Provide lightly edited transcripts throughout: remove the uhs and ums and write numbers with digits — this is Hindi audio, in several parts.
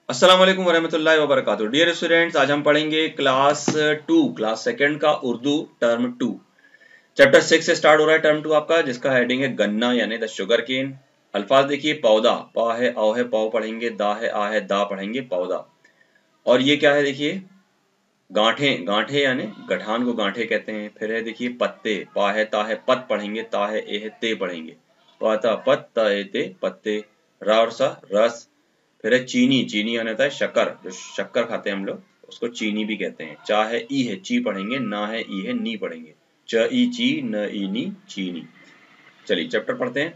अस्सलाम वालेकुम वरहमतुल्लाहि वबरकातुहू। डियर स्टूडेंट्स, आज हम पढ़ेंगे क्लास सेकंड का उर्दू टर्म 2। चैप्टर 6 से स्टार्ट हो रहा है टर्म 2 आपका, जिसका हेडिंग है गन्ना यानी द शुगर केन। अल्फाज देखिए, पौधा, पा है औ है पौ पढ़ेंगे, दा है आ है दा पढ़ेंगे पौधा। और ये क्या है देखिए, गांठे, गांठे यानी गठान को गांठे कहते हैं। फिर है देखिए पत्ते, पा है ता है पत पढ़ेंगे, ता है ए है ते पढ़ेंगे, पाता पत ता ए ते पत्ते। रा और सा रस। फिर है चीनी, चीनी यानी होता है शक्कर, जो शक्कर खाते हैं हम लोग उसको चीनी भी कहते हैं। चा है ई है ची पढ़ेंगे, ना है ई है नी पढ़ेंगे, च ई ची न ई नी चीनी। चलिए चैप्टर पढ़ते हैं।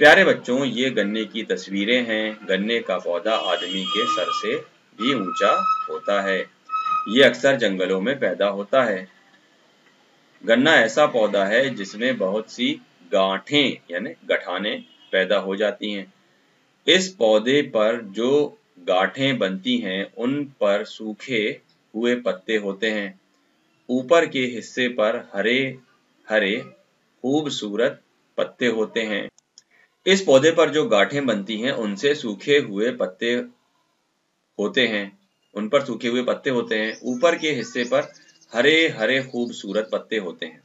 प्यारे बच्चों, ये गन्ने की तस्वीरें हैं। गन्ने का पौधा आदमी के सर से भी ऊंचा होता है। ये अक्सर जंगलों में पैदा होता है। गन्ना ऐसा पौधा है जिसमें बहुत सी गांठें यानी गठाने पैदा हो जाती हैं। इस पौधे पर जो गांठें बनती हैं उन पर सूखे हुए पत्ते होते हैं। ऊपर के हिस्से पर हरे हरे खूबसूरत पत्ते होते हैं। इस पौधे पर जो गांठें बनती हैं उनसे सूखे हुए पत्ते होते हैं, उन पर सूखे हुए पत्ते होते हैं। ऊपर के हिस्से पर हरे हरे खूबसूरत पत्ते होते हैं।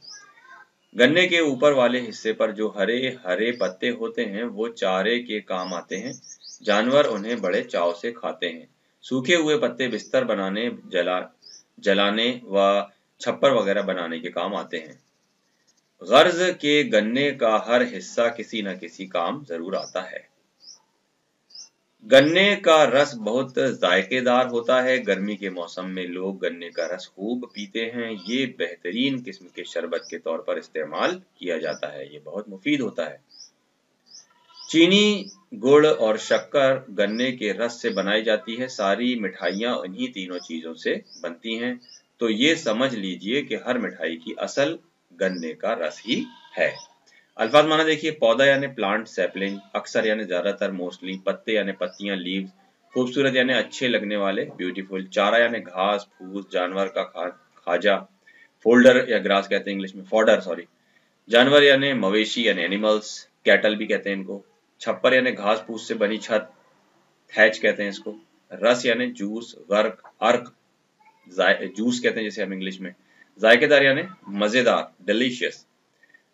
गन्ने के ऊपर वाले हिस्से पर जो हरे हरे पत्ते होते हैं वो चारे के काम आते हैं। जानवर उन्हें बड़े चाव से खाते हैं। सूखे हुए पत्ते बिस्तर बनाने, जलाने व छप्पर वगैरह बनाने के काम आते हैं। गर्ज के गन्ने का हर हिस्सा किसी न किसी काम जरूर आता है। गन्ने का रस बहुत जायकेदार होता है। गर्मी के मौसम में लोग गन्ने का रस खूब पीते हैं। ये बेहतरीन किस्म के शरबत के तौर पर इस्तेमाल किया जाता है। ये बहुत मुफीद होता है। चीनी, गुड़ और शक्कर गन्ने के रस से बनाई जाती है। सारी मिठाइयाँ इन्हीं तीनों चीजों से बनती हैं। तो ये समझ लीजिए कि हर मिठाई की असल गन्ने का रस ही है। अल्फाज माना देखिए, पौधा यानी प्लांट सैपलिंग, अक्सर यानी ज्यादातर मोस्टली, पत्ते यानी पत्तियां लीव्स, खूबसूरत यानी अच्छे लगने वाले ब्यूटीफुल, चारा यानी घास फूस जानवर का खाजा, फोल्डर या ग्रास कहते हैं इंग्लिश में, फॉडर सॉरी, जानवर यानी मवेशी यानी एनिमल्स, कैटल भी कहते हैं इनको, छप्पर यानी घास फूस से बनी छत, थैच कहते हैं इसको, रस यानी जूस, गर्क अर्क जूस कहते हैं जैसे हम इंग्लिश में, जायकेदार यानी मजेदार डिलीशियस,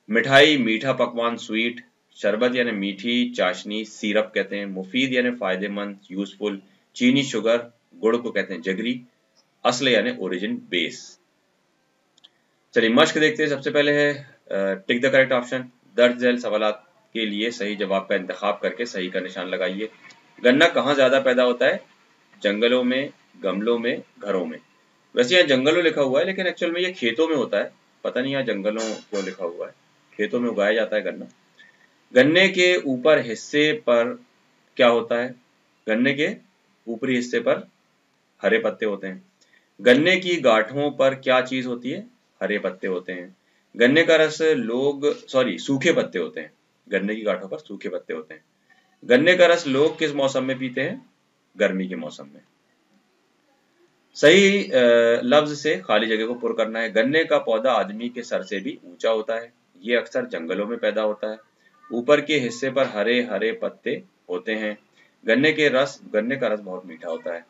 मिठाई मीठा पकवान स्वीट, शरबत यानी मीठी चाशनी सिरप कहते हैं, मुफीद यानी फायदेमंद यूजफुल, चीनी शुगर, गुड़ को कहते हैं जगरी, असल यानी ओरिजिन बेस। चलिए मश्क देखते हैं। सबसे पहले है टिक द करेक्ट ऑप्शन। दर्ज झेल सवालात के लिए सही जवाब का इंतखाब करके सही का निशान लगाइए। गन्ना कहाँ ज्यादा पैदा होता है? जंगलों में, गमलों में, घरों में। वैसे यहाँ जंगलों लिखा हुआ है लेकिन एक्चुअल में ये खेतों में होता है। पता नहीं यहाँ जंगलों क्यों लिखा हुआ है। खेतों में उगाया जाता है गन्ना। गन्ने के ऊपर हिस्से पर क्या होता है? गन्ने के ऊपरी हिस्से पर हरे पत्ते होते हैं। गन्ने की गांठों पर क्या चीज होती है? हरे पत्ते होते हैं। गन्ने का रस लोग सूखे पत्ते होते हैं। गन्ने की गांठों पर सूखे पत्ते होते हैं। गन्ने का रस लोग किस मौसम में पीते हैं? गर्मी के मौसम में। सही लफ्ज से खाली जगह को पुर करना है। गन्ने का पौधा आदमी के सर से भी ऊंचा होता है। ये अक्सर जंगलों में पैदा होता है। ऊपर के हिस्से पर हरे हरे पत्ते होते हैं। गन्ने का रस बहुत मीठा होता है।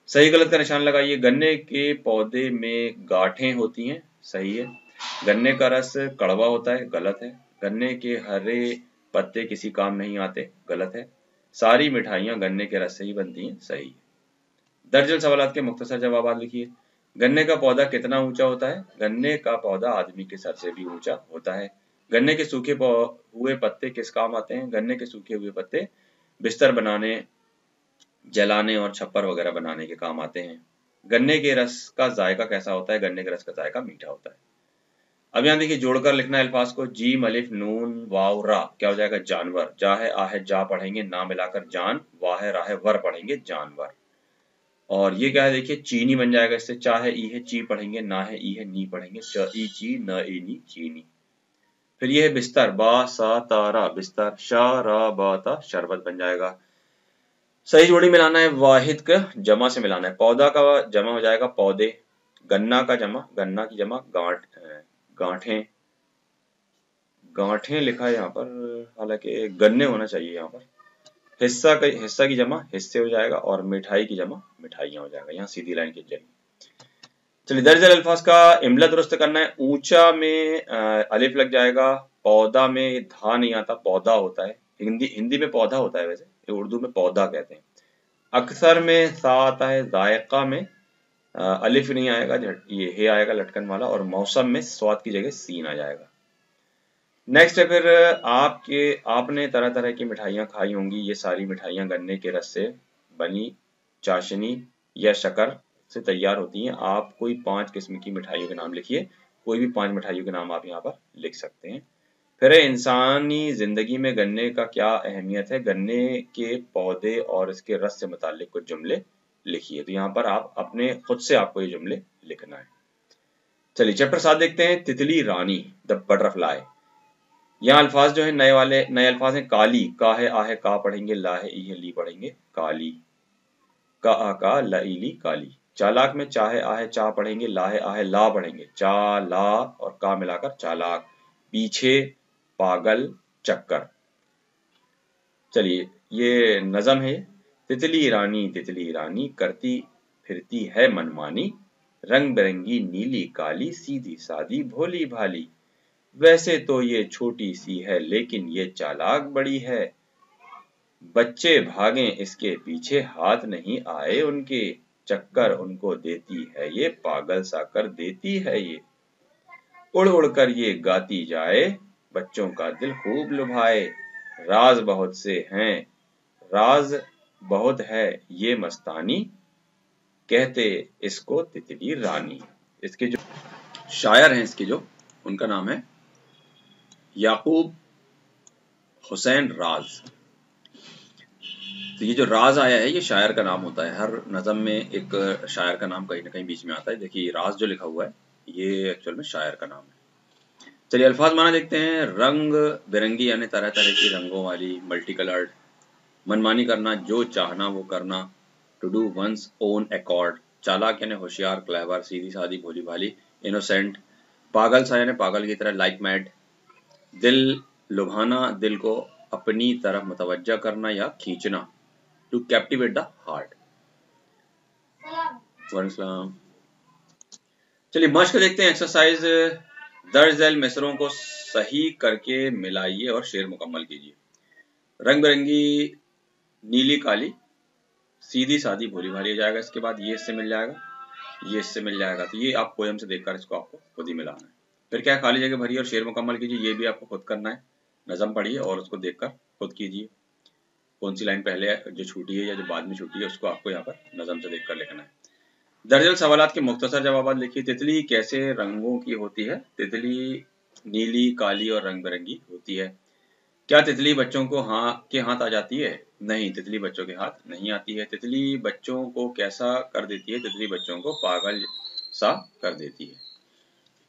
सही गलत का निशान लगाइए। गन्ने के पौधे में गांठें होती हैं, सही है। गन्ने का रस कड़वा होता है, गलत है। गन्ने के हरे पत्ते किसी काम नहीं आते, गलत है। सारी मिठाइयाँ गन्ने के रस से ही बनती हैं, सही है। दर्जन सवालात के मुख्तसर जवाब लिखिए। गन्ने का पौधा कितना ऊंचा होता है? गन्ने का पौधा आदमी के सर से भी ऊंचा होता है। गन्ने के सूखे हुए पत्ते किस काम आते हैं? गन्ने के सूखे हुए पत्ते बिस्तर बनाने, जलाने और छप्पर वगैरह बनाने के काम आते हैं। गन्ने के रस का जायका कैसा होता है? गन्ने के रस का जायका मीठा होता है। अब यहाँ देखिए, जोड़कर लिखना है अल्फाज को। जीम अलिफ नून वाव रा क्या हो जाएगा? जानवर। जा है आ है जा पढ़ेंगे, ना मिलाकर जान, वाह है रा है वर पढ़ेंगे जानवर। और ये क्या है देखिए, चीनी बन जाएगा इससे। चा है ई है ची पढ़ेंगे, ना है ई है नी पढ़ेंगे, च ई ची न ई नी चीनी। फिर ये है बिस्तर, बा सा तारा बिस्तर, शा रा बा ता शरबत बन जाएगा। सही जोड़ी मिलाना है, वाहिद का जमा से मिलाना है। पौधा का जमा हो जाएगा पौधे, गन्ना का जमा, गन्ना की जमा गांठें, गांठें लिखा है यहाँ पर, हालांकि गन्ने होना चाहिए यहाँ पर। हिस्सा की जमा हिस्से हो जाएगा और मिठाई की जमा मिठाइयाँ हो जाएगा। यहाँ सीधी लाइन खींच जाएगी। चलिए दर्ज अल्फाज का इमला दुरुस्त करना है। ऊंचा में अलिफ लग जाएगा, पौधा में धा नहीं आता, पौधा होता है। हिंदी में पौधा होता है, वैसे उर्दू में पौधा कहते हैं। अक्सर में सा आता है, जायका में अलिफ नहीं आएगा, ये हे आएगा लटकन वाला, और मौसम में स्वाद की जगह सीन आ जाएगा। नेक्स्ट है फिर आपने तरह तरह की मिठाइयाँ खाई होंगी। ये सारी मिठाइयाँ गन्ने के रस से बनी चाशनी या शक्कर से तैयार होती हैं। आप कोई 5 किस्म की मिठाइयों के नाम लिखिए। कोई भी 5 मिठाइयों के नाम आप यहाँ पर लिख सकते हैं। फिर इंसानी जिंदगी में गन्ने का क्या अहमियत है। गन्ने के पौधे और इसके रस से मुताल्लिक कुछ जुमले लिखिए। तो यहाँ पर आप अपने खुद से आपको ये जुमले लिखना है। चलिए चैप्टर 7 देखते हैं, तितली रानी, द बटरफ्लाई। यहाँ अल्फाज जो है नए अल्फाज हैं। काली, का है आ है का पढ़ेंगे, ला है ई है ली पढ़ेंगे, काली, का आ का ला ई ली काली। चालाक में चा है आ है चा पढ़ेंगे, ला है आ है ला पढ़ेंगे, चा ला और का मिलाकर चालाक। पीछे, पागल, चक्कर। चलिए ये नज़म है। तितली रानी करती फिरती है मनमानी, रंग बिरंगी नीली काली, सीधी सादी भोली भाली। वैसे तो ये छोटी सी है लेकिन ये चालाक बड़ी है, बच्चे भागें इसके पीछे हाथ नहीं आए उनके, चक्कर उनको देती है ये पागल सा कर देती है ये। उड़ उड़ कर ये गाती जाए, बच्चों का दिल खूब लुभाए, राज बहुत से हैं, राज बहुत है ये मस्तानी, कहते इसको तितली रानी। इसके जो शायर हैं उनका नाम है याकूब हुसैन राज। तो ये जो राज आया है ये शायर का नाम होता है। हर नज़म में एक शायर का नाम कहीं ना कहीं बीच में आता है। देखिए राज जो लिखा हुआ है ये एक्चुअल में शायर का नाम है। चलिए अल्फाज माना देखते हैं। रंग बिरंगी यानी तरह तरह की रंगों वाली, मल्टी कलर्ड। मनमानी करना, जो चाहना वो करना, to do one's own accord. चालाक यानी होशियार, क्लेवर, सीधी सादी भोली भाली, इनोसेंट। पागल सा यानी पागल की तरह, लाइक मैड। दिल लुभाना, दिल को अपनी तरफ मुतवज्जा करना या खींचना, टू कैप्टिवेट द हार्ट। चलिए मश्क देखते हैं, एक्सरसाइज। दर्ज झैल मिसरों को सही करके मिलाइए और शेर मुकम्मल कीजिए। रंग बिरंगी नीली काली, सीधी सादी भोली भाली हो जाएगा। इसके बाद ये इससे मिल जाएगा, ये इससे मिल जाएगा। तो ये आप पोयम से देखकर इसको आपको खुद ही मिलाना है। फिर क्या, खाली जगह भरिए और शेर मुकम्मल कीजिए। ये भी आपको खुद करना है। नज़म पढ़िए और उसको देखकर खुद कीजिए। कौन सी लाइन पहले जो छूटी है या जो बाद में छूटी है उसको आपको यहाँ पर नज़म से देखकर लिखना है। दर्जन सवालात के मुख्तसर जवाब लिखिए। तितली कैसे रंगों की होती है। तितली नीली, काली और रंग बिरंगी होती है। क्या तितली बच्चों को के हाथ आ जाती है। नहीं, तितली बच्चों के हाथ नहीं आती है। तितली बच्चों को कैसा कर देती है। तितली बच्चों को पागल सा कर देती है।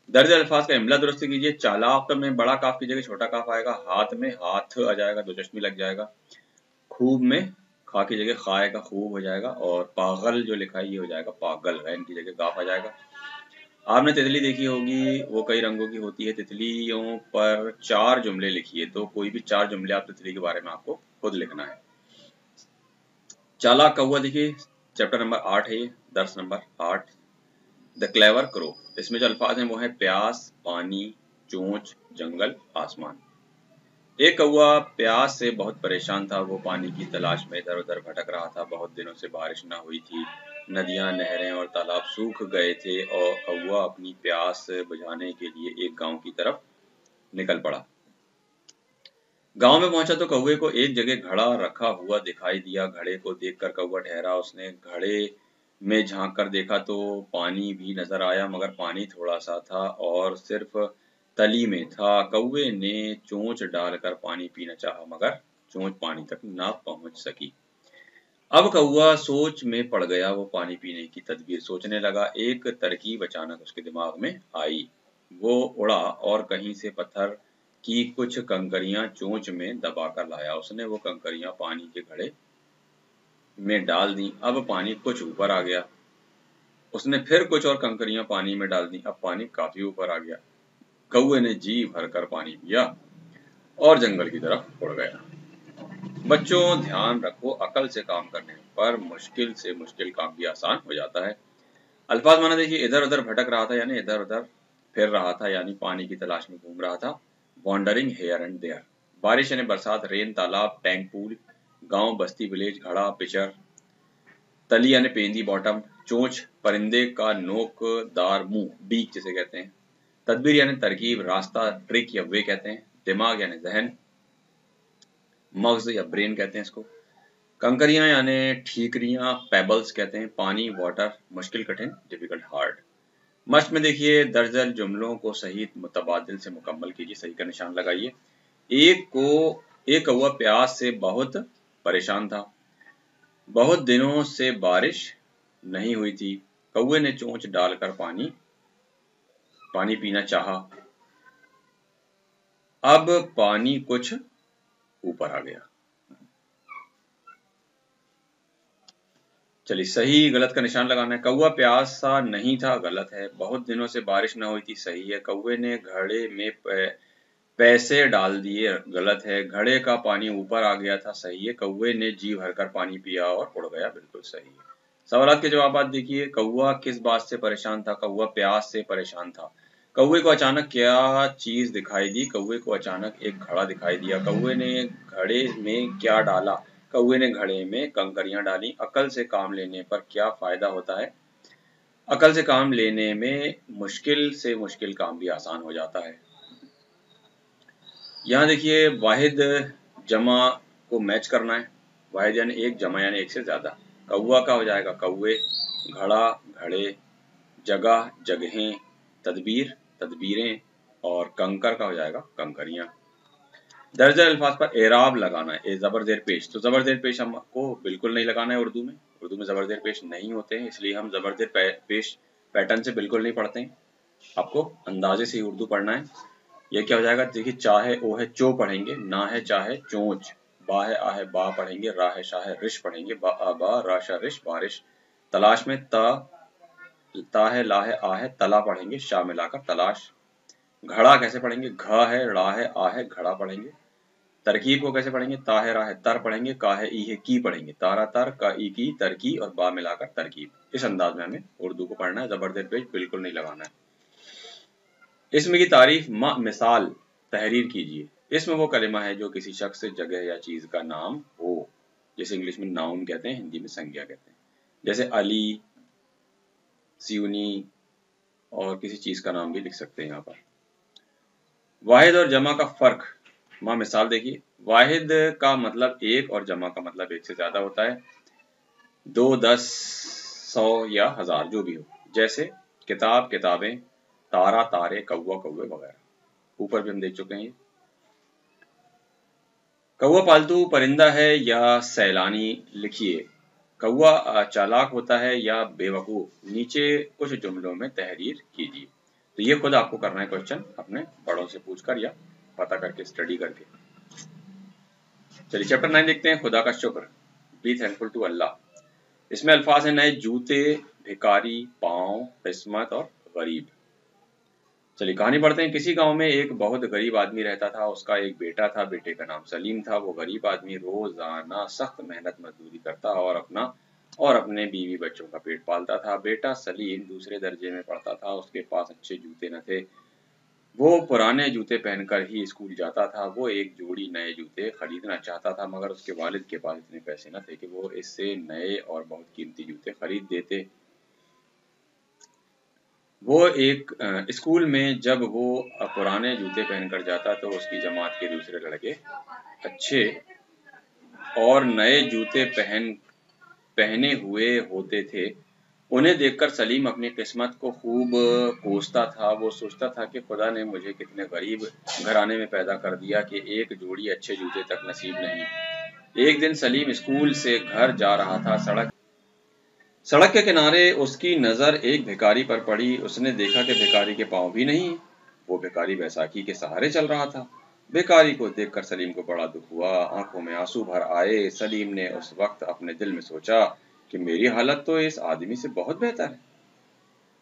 दर्ज अल्फाज का इमला दुरुस्त कीजिए। चालाक में बड़ा काफ की जगह छोटा काफ आएगा। हाथ में हाथ आ जाएगा, दो चश्मी लग जाएगा। खूब में खा की जगह खा आएगा, खूब हो जाएगा। और पागल जो लिखा है ये हो जाएगा पागल, गैन की जगह गाफ आ जाएगा। आपने तितली देखी होगी, वो कई रंगों की होती है। तितलियों पर 4 जुमले लिखिए। तो कोई भी 4 जुमले आप तितली के बारे में आपको खुद लिखना है। चालाक कौवा देखिए, चैप्टर नंबर 8 है ये, दर्स नंबर 8, द क्लेवर क्रो। इसमें जो अल्फाज हैं वो है प्यास, पानी, चोंच, जंगल, आसमान। एक कौवा प्यास से बहुत परेशान था। वो पानी की तलाश में इधर उधर भटक रहा था। बहुत दिनों से बारिश ना हुई थी। नदियां, नहरें और तालाब सूख गए थे और कौवा अपनी प्यास बुझाने के लिए एक गांव की तरफ निकल पड़ा। गांव में पहुंचा तो कौवे को एक जगह घड़ा रखा हुआ दिखाई दिया। घड़े को देखकर कौवा ठहरा। उसने घड़े में झांक कर देखा तो पानी भी नजर आया, मगर पानी थोड़ा सा था और सिर्फ तली में था। कौवे ने चोंच डालकर पानी पीना चाहा, मगर चोंच पानी तक ना पहुंच सकी। अब कौवा सोच में पड़ गया। वो पानी पीने की तदबीर सोचने लगा। एक तरकीब अचानक उसके दिमाग में आई। वो उड़ा और कहीं से पत्थर की कुछ कंकरियां चोंच में दबा कर लाया। उसने वो कंकरियां पानी के घड़े में डाल दी। अब पानी कुछ ऊपर आ गया। उसने फिर कुछ और कंकरियां पानी में डाल दी। अब पानी काफी ऊपर आ गया। कौवे ने जी भरकर पानी पिया और जंगल की तरफ उड़ गया। बच्चों ध्यान रखो, अकल से काम करने पर मुश्किल से मुश्किल काम भी आसान हो जाता है। अल्फाज माना देखिए, इधर उधर भटक रहा था यानी इधर उधर फिर रहा था, यानी पानी की तलाश में घूम रहा था। Wandering here and there. बारिश यानी बरसात, रेन तालाब, टैंक पूल। गांव बस्ती विलेज, घड़ा पिचर। तली यानी पेंदी बॉटम। चोंच परिंदे का नोकदार मुंह, बीक जिसे कहते हैं। तदबीर यानी तरकीब, रास्ता, ट्रिक या वे कहते हैं। दिमाग यानी जहन, मग्ज या ब्रेन कहते हैं इसको। कंकरियां यानी ठीकरियां, पेबल्स कहते हैं। पानी वाटर, मुश्किल कठिन डिफिकल्ट हार्ड। मश्क में देखिए, दर्जन जुमलों को सही मुतबादिल से मुकम्मल कीजिए, सही का निशान लगाइए। एक कौवा प्यास से बहुत परेशान था। बहुत दिनों से बारिश नहीं हुई थी। कौवे ने चोंच डालकर पानी पीना चाहा। अब पानी कुछ ऊपर आ गया। चलिए, सही गलत का निशान लगाना है। कौवा प्यासा नहीं था, गलत है। बहुत दिनों से बारिश न हुई थी, सही है। कौवे ने घड़े में पैसे डाल दिए, गलत है। घड़े का पानी ऊपर आ गया था, सही है। कौवे ने जी भरकर पानी पिया और उड़ गया, बिल्कुल सही है। सवालात के जवाब देखिए, कौवा किस बात से परेशान था? कौवा प्यास से परेशान था। कौवे को अचानक क्या चीज दिखाई दी? कौवे को अचानक एक घड़ा दिखाई दिया। कौवे ने घड़े में क्या डाला? कौवे ने घड़े में कंकरियां डाली। अकल से काम लेने पर क्या फायदा होता है? अकल से काम लेने में मुश्किल से मुश्किल काम भी आसान हो जाता है। यहाँ देखिए, वाहिद जमा को मैच करना है। वाहिद यानी एक, जमा यानी एक से ज्यादा। कौवा का हो जाएगा कौवे, घड़ा घड़े, जगह जगहें, तदबीर तदबीरें, और कंकर का हो जाएगा कंकरियां। दर्जन अल्फाज पर एराब लगाना है। ए जबर जेर पेश, तो जबर जेर पेश हमको बिल्कुल नहीं लगाना है। उर्दू में जबर जेर पेश नहीं होते हैं, इसलिए हम जबर जेर पेश पैटर्न से बिल्कुल नहीं पढ़ते हैं। आपको अंदाजे से ही उर्दू पढ़ना है। ये क्या हो जाएगा? देखिए, चा है ओ है चो पढ़ेंगे, ना है चा है चोंच, बा है आ है बा पढ़ेंगे, रा है शाह है रिश पढ़ेंगे, बा आ बा रा शा रिश बारिश। तलाश में ता है ला है आ है तला पढ़ेंगे, शाह मिलाकर तलाश। घड़ा कैसे पढ़ेंगे? घ है रा है आ है घड़ा पढ़ेंगे। तरकीब को कैसे पढ़ेंगे? ता है रा है तर पढ़ेंगे, का है ई है की पढ़ेंगे, तारा तर का ई की तरकी, और बा मिलाकर तरकीब। इस अंदाज में हमें उर्दू को पढ़ना है, जबरदस्त पेज बिल्कुल नहीं लगाना है। इसम की तारीफ मिसाल तहरीर कीजिए। इसम वो कलिमा है जो किसी शख्स, जगह या चीज का नाम हो, जैसे इंग्लिश में नाउन कहते हैं, हिंदी में संज्ञा कहते हैं। जैसे अली, सियूनी, और किसी चीज का नाम भी लिख सकते हैं यहाँ पर। वाहिद और जमा का फर्क, मिसाल देखिए। वाहिद का मतलब एक और जमा का मतलब एक से ज्यादा होता है। 2, 10, 100 या 1000 जो भी हो। जैसे किताब किताबें, तारा तारे, कौवा कौवे वगैरह। ऊपर भी हम देख चुके हैं। कौवा पालतू परिंदा है या सैलानी? लिखिए, कौवा चालाक होता है या बेवकूफ? नीचे कुछ जुमलों में तहरीर कीजिए। तो ये खुद आपको करना है क्वेश्चन, अपने बड़ों से पूछकर या पता करके, स्टडी करके। चलिए, चैप्टर 9 देखते हैं, खुदा का शुक्र। Be thankful to Allah. इसमें अल्फाज है नए जूते, भिकारी, पांव, किस्मत और गरीब। चलिए, कहानी पढ़ते हैं। किसी गांव में एक बहुत गरीब आदमी रहता था। उसका एक बेटा था। बेटे का नाम सलीम था। वो गरीब आदमी रोजाना सख्त मेहनत मजदूरी करता और अपने बीवी बच्चों का पेट पालता था। बेटा सलीम दूसरे दर्जे में पढ़ता था। उसके पास अच्छे जूते न थे। वो पुराने जूते पहनकर ही स्कूल जाता था। वो एक जोड़ी नए जूते खरीदना चाहता था, मगर उसके वालिद के पास इतने पैसे न थे कि वो इससे नए और बहुत कीमती जूते खरीद देते। वो एक स्कूल में जब वो पुराने जूते पहनकर जाता तो उसकी जमात के दूसरे लड़के अच्छे और नए जूते पहने हुए होते थे। उन्हें देखकर सलीम अपनी किस्मत को खूब कोसता था। वो सोचता था कि खुदा ने मुझे कितने गरीब घराने में पैदा कर दिया कि एक जोड़ी अच्छे जूते तक नसीब नहीं। एक दिन सलीम स्कूल से घर जा रहा था। सड़क के किनारे उसकी नजर एक भिखारी पर पड़ी। उसने देखा कि भिखारी के पांव भी नहीं। वो भिखारी बैसाखी के सहारे चल रहा था। भिखारी को देखकर सलीम को बड़ा दुख हुआ, आंखों में आंसू भर आए। सलीम ने उस वक्त अपने दिल में सोचा कि मेरी हालत तो इस आदमी से बहुत बेहतर है।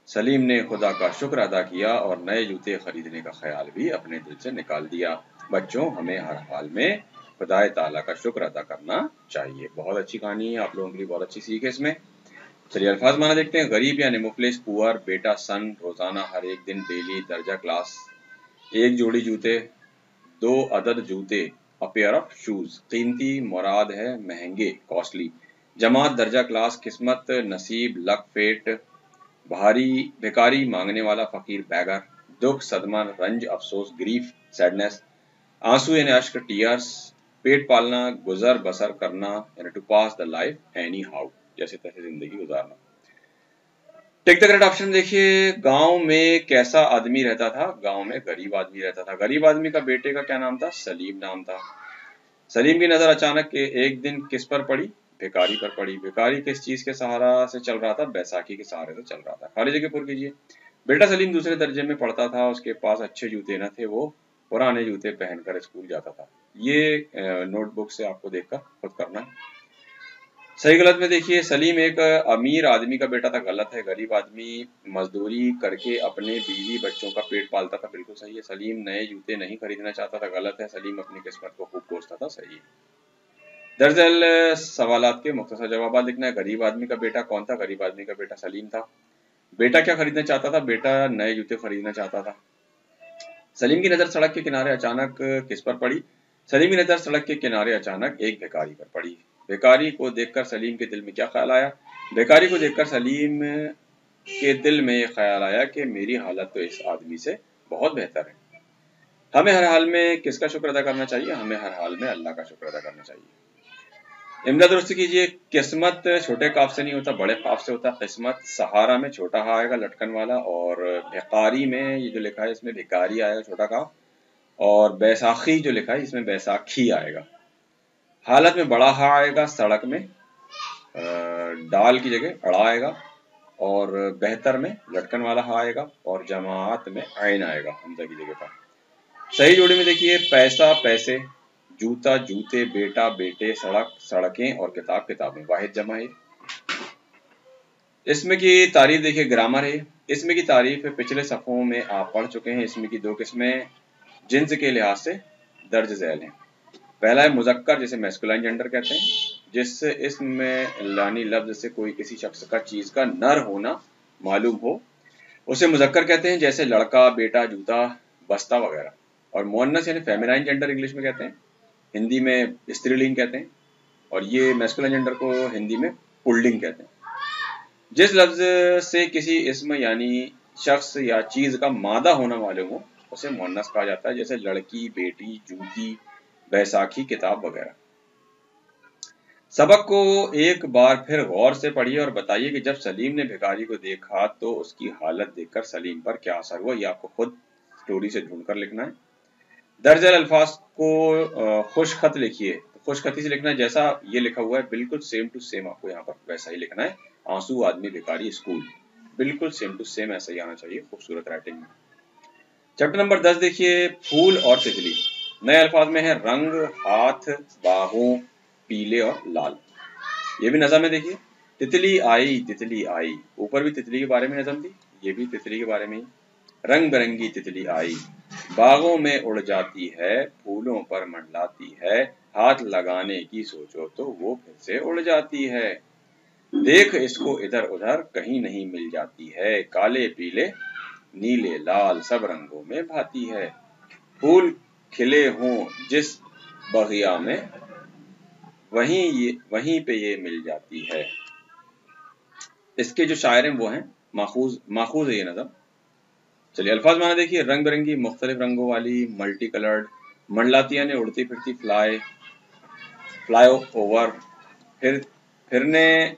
सलीम ने खुदा का शुक्र अदा किया और नए जूते खरीदने का ख्याल भी अपने दिल से निकाल दिया। बच्चों, हमें हर हाल में खुदाए ताला का शुक्र अदा करना चाहिए। बहुत अच्छी कहानी है, आप लोगों के लिए बहुत अच्छी सीख है इसमें। चलिए अल्फाज माना देखते हैं। गरीब यानी मुफलिस, पुअर, बेटा, सन, रोजाना, हर एक दिन, डेली, दर्जा, क्लास, एक जोड़ी जूते, 2 अदद जूते, अ पेयर ऑफ शूज। कीमती मुराद है महंगे, कॉस्टली। जमात, दर्जा, क्लास, किस्मत, नसीब, लक, फेट। भारी, भिकारी, मांगने वाला, फकीर, बैगर। दुख, सदमा, रंज, अफसोस, ग्रीफ, सैडनेस। आंसू यानी अश्क, टीयर्स। पेट पालना, गुजर बसर करना यानी to pass the life anyhow, जैसे तैसे जिंदगी गुजारना। टेक द करेक्ट ऑप्शन देखिए। गांव में कैसा आदमी रहता था? गांव में गरीब आदमी रहता था। गरीब आदमी का बेटे का क्या नाम था? सलीम नाम था। सलीम की नजर अचानक एक दिन किस पर पड़ी? भिखारी पर पड़ी। भिखारी किस चीज के सहारा से चल रहा था? बैसाखी के सहारे से चल रहा था। खाली जगह पूरी कीजिए। बेटा सलीम दूसरे दर्जे में पढ़ता था, उसके पास अच्छे जूते न थे, वो पुराने जूते पहनकर स्कूल जाता था। ये नोटबुक से आपको देखकर खुद करना है। सही गलत में देखिए। सलीम एक अमीर आदमी का बेटा था, गलत है। गरीब आदमी मजदूरी करके अपने बीवी बच्चों का पेट पालता था, बिल्कुल सही है। सलीम नए जूते नहीं खरीदना चाहता था, गलत है। सलीम अपनी किस्मत को खूब कोसता था, सही है। दरअसल सवालात के मुख्तसर जवाब लिखना है। गरीब आदमी का बेटा कौन था? गरीब आदमी का बेटा सलीम था। बेटा क्या खरीदना चाहता था? बेटा नए जूते खरीदना चाहता था। सलीम की नजर सड़क के किनारे अचानक किस पर पड़ी? सलीम की नजर सड़क के किनारे अचानक एक भिखारी पर पड़ी। भिखारी को देखकर सलीम के दिल में क्या ख्याल आया? भिखारी को देखकर सलीम के दिल में यह ख्याल आया कि मेरी हालत तो इस आदमी से बहुत बेहतर है। हमें हर हाल में किसका शुक्र अदा करना चाहिए? हमें हर हाल में अल्लाह का शुक्र अदा करना चाहिए। इमला दुरुस्त कीजिए। किस्मत छोटे काफ से नहीं होता, बड़े काफ से होता। किस्मत सहारा में छोटा हा आएगा, लटकन वाला, और भिखारी में ये जो लिखा है इसमें भिखारी आएगा, छोटा काफ, और बैसाखी जो लिखा है इसमें बैसाखी आएगा। हालत में बड़ा हा आएगा, सड़क में डाल की जगह अड़ा आएगा, और बेहतर में लटकन वाला हा आएगा, और जमात में आइन आएगा हमजा की जगह पर। सही जोड़ी में देखिए। पैसा पैसे, जूता जूते, बेटा बेटे, सड़क सड़कें, और किताब किताबें। वाहिद जमा है। इसमें की तारीफ देखिए, ग्रामर है। इसमें की तारीफ पिछले सफ़ों में आप पढ़ चुके हैं। इसमें की 2 किस्में जिन्स के लिहाज से दर्ज झैल हैं। पहला है मुज़क्कर, जिसे मैस्कुलाइन जेंडर कहते हैं, जिससे इसम में लानी लफ्ज से कोई किसी शख्स का चीज का नर होना मालूम हो, उसे मुज़क्कर कहते हैं, जैसे लड़का, बेटा, जूता, बस्ता वगैरह। और मुअन्नस यानी फेमिनाइन जेंडर इंग्लिश में कहते हैं, हिंदी में स्त्रीलिंग कहते हैं, और ये मैस्कुलाइन जेंडर को हिंदी में पुल्लिंग कहते हैं। जिस लफ्ज से किसी इसम यानी शख्स या चीज का मादा होना मालूम हो उसे मुअन्नस कहा जाता है, जैसे लड़की, बेटी, जूती, बैसाखी, किताब वगैरह। सबक को एक बार फिर गौर से पढ़िए और बताइए कि जब सलीम ने भिखारी को देखा तो उसकी हालत देखकर सलीम पर क्या असर हुआ। ये आपको खुद स्टोरी से ढूंढकर लिखना है। दर्जल अल्फाज को खुश खत लिखिए। खुश खती से लिखना है, जैसा ये लिखा हुआ है बिल्कुल सेम टू सेम आपको यहाँ पर वैसा ही लिखना है। आंसू, आदमी, भिखारी, स्कूल, बिल्कुल सेम टू सेम ऐसा ही आना चाहिए खूबसूरत राइटिंग में। चैप्टर नंबर 10 देखिए, फूल और तितली। नए अल्फाज में है रंग, हाथ, बाहों, पीले और लाल। ये भी नज़म में देखिए। तितली आई, ऊपर भी तितली के बारे में नज़म थी, ये भी तितली के बारे में ही। रंग बिरंगी तितली आई, बागों में उड़ जाती है, फूलों पर मंडलाती है, हाथ लगाने की सोचो तो वो फिर से उड़ जाती है। देख इसको इधर उधर कहीं नहीं मिल जाती है, काले पीले नीले लाल सब रंगों में भाती है। फूल खिले हों जिस बगिया में वहीं पे ये मिल जाती है। इसके जो शायर हैं वो हैं माखूज है ये नज़म। चलिए अल्फाज माना देखिए। रंग बिरंगी, मुख्तलिफ रंगों वाली, मल्टी कलर्ड, मंडलाती यानी उड़ती फिरती, फ्लाई ओवर, फिरने,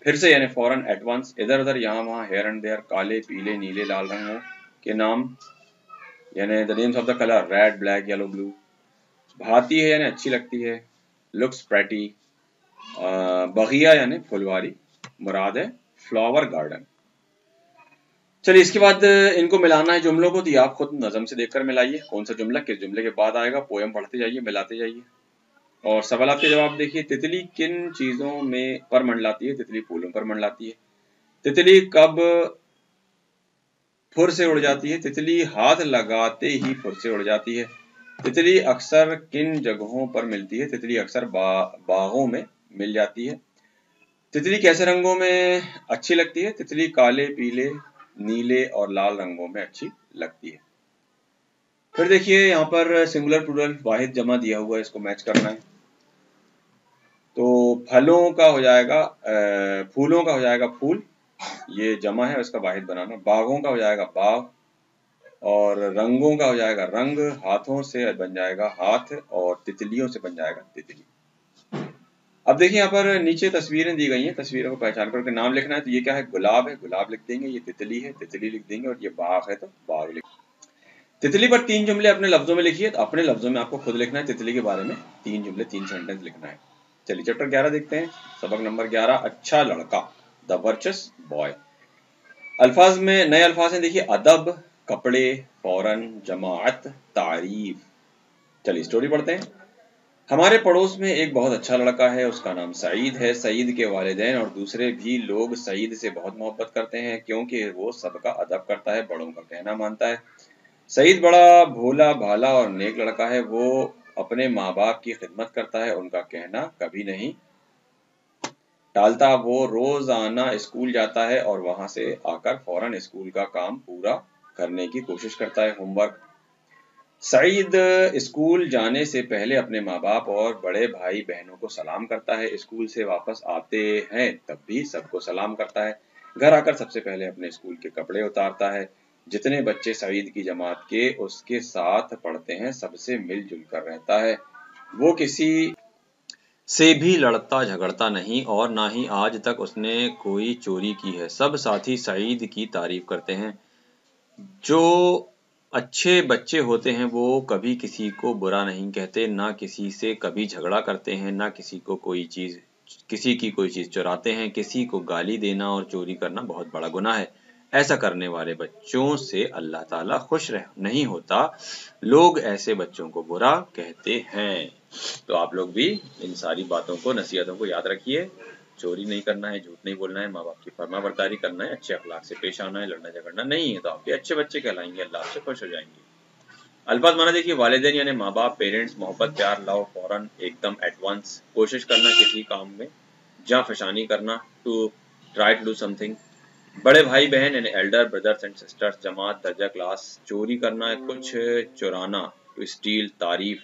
फिर से यानी फौरन, एट वंस, इधर उधर, यहाँ वहाँ, हेयर एंड देयर, काले पीले नीले लाल रंगों के नाम यानी the names of the colour, red black yellow blue. भाती है यानी अच्छी लगती है, लुक्स प्रेटी। बगिया यानी फुलवारी, मुराद है फ्लावर गार्डन। चलिए इसके बाद इनको मिलाना है जुमलों को, तो ये आप खुद नज़म से देखकर मिलाइए कौन सा जुमला किस जुमले के बाद आएगा। पोयम पढ़ते जाइए, मिलाते जाइए। और सवालात के जवाब देखिए। तितली किन चीजों में पर मंडलाती है? तितली फूलों पर मंडलाती है। तितली कब फुर से उड़ जाती है? तितली हाथ लगाते ही फुर से उड़ जाती है। तितली अक्सर किन जगहों पर मिलती है? तितली अक्सर बागों में मिल जाती है। तितली कैसे रंगों में अच्छी लगती है? तितली काले, पीले, नीले और लाल रंगों में अच्छी लगती है। फिर देखिए यहाँ पर सिंगुलर प्लूरल वाहिद जमा दिया हुआ है, इसको मैच करना है। तो फलों का हो जाएगा फूलों का हो जाएगा फूल, ये जमा है, इसका वाहिद बनाना। बागों का हो जाएगा बाग, और रंगों का हो जाएगा रंग, हाथों से बन जाएगा हाथ, और तितलियों से बन जाएगा तितली। अब देखिए यहाँ पर नीचे तस्वीरें दी गई हैं, तस्वीरों को पहचान करके नाम लिखना है। तो ये क्या है? गुलाब है, गुलाब लिख देंगे। ये तितली है, तितली लिख देंगे। और ये बाग है, तो बाग लिख। तितली पर 3 जुमले अपने लफ्जों में लिखिए। तो अपने लफ्जों में आपको खुद लिखना है तितली के बारे में 3 जुमले, 3 सेंटेंस लिखना है। चलिए चैप्टर 11 देखते हैं। सबक नंबर 11, अच्छा लड़का, द वर्चस बॉय। अल्फाज में नए अल्फाज हैं, देखिए अदब, कपड़े, फौरन, जमाअत, तारीफ। चलिए स्टोरी पढ़ते हैं। हमारे पड़ोस में एक बहुत अच्छा लड़का है, उसका नाम सईद है। सईद के वालिदैन और दूसरे भी लोग सईद से बहुत मोहब्बत करते हैं, क्योंकि वो सबका अदब करता है, बड़ों का कहना मानता है। सईद बड़ा भोला भाला और नेक लड़का है। वो अपने माँ बाप की खिदमत करता है, उनका कहना कभी नहीं टालता। वो रोजाना स्कूल जाता है और वहां से आकर फौरन स्कूल का काम पूरा करने की कोशिश करता है, होमवर्क। सईद स्कूल जाने से पहले अपने माँ बाप और बड़े भाई बहनों को सलाम करता है। स्कूल से वापस आते हैं तब भी सबको सलाम करता है। घर आकर सबसे पहले अपने स्कूल के कपड़े उतारता है। जितने बच्चे सईद की जमात के उसके साथ पढ़ते हैं, सबसे मिलजुल कर रहता है। वो किसी से भी लड़ता झगड़ता नहीं, और ना ही आज तक उसने कोई चोरी की है। सब साथी सईद की तारीफ करते हैं। जो अच्छे बच्चे होते हैं वो कभी किसी को बुरा नहीं कहते, ना किसी से कभी झगड़ा करते हैं, ना किसी की कोई चीज चुराते हैं। किसी को गाली देना और चोरी करना बहुत बड़ा गुनाह है। ऐसा करने वाले बच्चों से अल्लाह ताला खुश नहीं होता। लोग ऐसे बच्चों को बुरा कहते हैं। तो आप लोग भी इन सारी बातों को, नसीहतों को याद रखिए। चोरी नहीं करना है, झूठ नहीं बोलना है, माँ बाप की फरमाबरदारी करना है, अच्छे अखलाक से पेश आना है, लड़ना झगड़ना नहीं है। तो आप भी अच्छे बच्चे कहलाएंगे, अल्लाह आपसे खुश हो जाएंगे। अल्फाज माना देखिए, वालिदैन यानी माँ बाप, पेरेंट्स मोहब्बत, प्यार, लव, फौरन, एकदम, एट वंस, कोशिश करना किसी काम में, जा फशानी करना, to try to do something. बड़े भाई बहन यानी एल्डर ब्रदर्स एंड सिस्टर्स, जमात, दर्जा, क्लास, चोरी करना, कुछ चुराना, टू स्टील, तारीफ,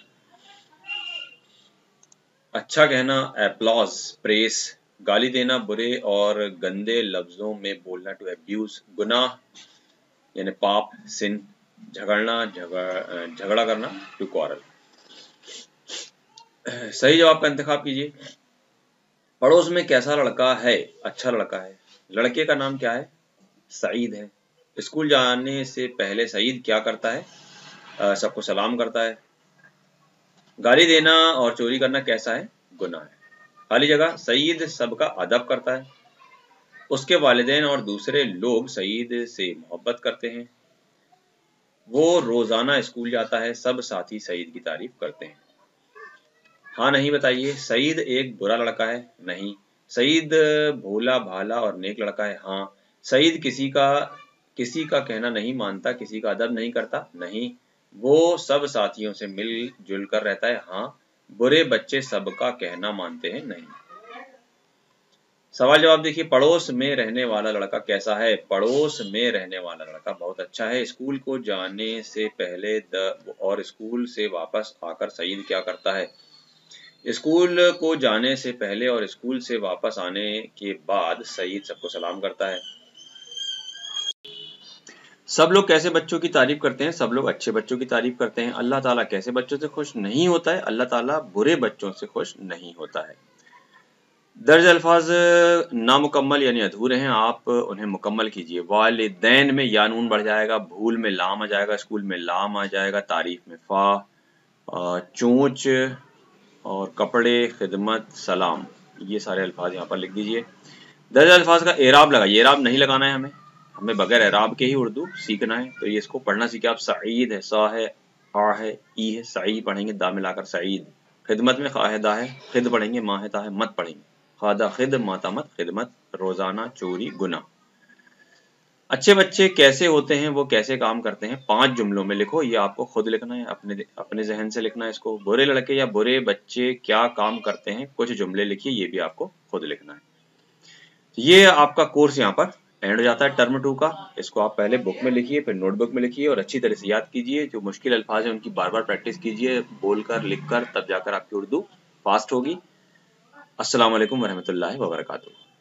अच्छा कहना, एप्लॉज, प्रेस, गाली देना, बुरे और गंदे लफ्जों में बोलना, टू एब्यूज, गुनाह यानी पाप, सिन, झगड़ा करना, टू क्वारल। सही जवाब का इंतखाब कीजिए। पड़ोस में कैसा लड़का है? अच्छा लड़का है। लड़के का नाम क्या है? सईद है। स्कूल जाने से पहले सईद क्या करता है? सबको सलाम करता है। गाली देना और चोरी करना कैसा है? गुनाह है। खाली जगह, सईद सबका अदब करता है। उसके वालिदैन और दूसरे लोग सईद से मोहब्बत करते हैं। वो रोजाना स्कूल जाता है। सब साथी सईद की तारीफ करते हैं। हाँ नहीं बताइए। सईद एक बुरा लड़का है? नहीं। सईद भोला भाला और नेक लड़का है? हाँ। सईद किसी का कहना नहीं मानता, किसी का अदब नहीं करता? नहीं। वो सब साथियों से मिलजुल कर रहता है? हाँ। बुरे बच्चे सबका कहना मानते हैं? नहीं। सवाल जवाब देखिए। पड़ोस में रहने वाला लड़का कैसा है? पड़ोस में रहने वाला लड़का बहुत अच्छा है। स्कूल को जाने से पहले और स्कूल से वापस आकर सईद क्या करता है? स्कूल को जाने से पहले और स्कूल से वापस आने के बाद सईद सबको सलाम करता है। सब लोग कैसे बच्चों की तारीफ करते हैं? सब लोग अच्छे बच्चों की तारीफ करते हैं। अल्लाह ताला कैसे बच्चों से खुश नहीं होता है? अल्लाह ताला बुरे बच्चों से खुश नहीं होता है। दर्ज अल्फाज नामुकम्मल यानी अधूरे हैं, आप उन्हें मुकम्मल कीजिए। वालिदैन में या नून बढ़ जाएगा, भूल में लाम आ जाएगा, स्कूल में लाम आ जाएगा, तारीफ में फा, चोंच और कपड़े, खिदमत, सलाम, ये सारे अल्फाज यहाँ पर लिख दीजिए। दर्ज अल्फाज का एराब लगाइए। एराब नहीं लगाना है हमें बगैर एराब के ही उर्दू सीखना है। तो ये इसको पढ़ना सीखे आप। सईद है, सा है, आ है, ई है, सईद पढ़ेंगे, दा मिलाकर सईद। खिदमत में खा है, दा है, खिद पढ़ेंगे, माँ है, ता है, मत पढ़ेंगे, खादा खिद, माता मत, खिदमत, रोजाना, चोरी, गुना। अच्छे बच्चे कैसे होते हैं, वो कैसे काम करते हैं, 5 जुमलों में लिखो। ये आपको खुद लिखना है, अपने ज़हन से लिखना है इसको। बुरे लड़के या बुरे बच्चे क्या काम करते हैं, कुछ जुमले लिखिए, ये भी आपको खुद लिखना है। ये आपका कोर्स यहाँ पर एंड हो जाता है टर्म 2 का। इसको आप पहले बुक में लिखिए, फिर नोटबुक में लिखिए और अच्छी तरह से याद कीजिए। जो मुश्किल अल्फाज हैं उनकी बार-बार प्रैक्टिस कीजिए, बोलकर, लिखकर, तब जाकर आपकी उर्दू फास्ट होगी। अस्सलाम वालेकुम वरहमतुल्लाहि वबरकातुहू।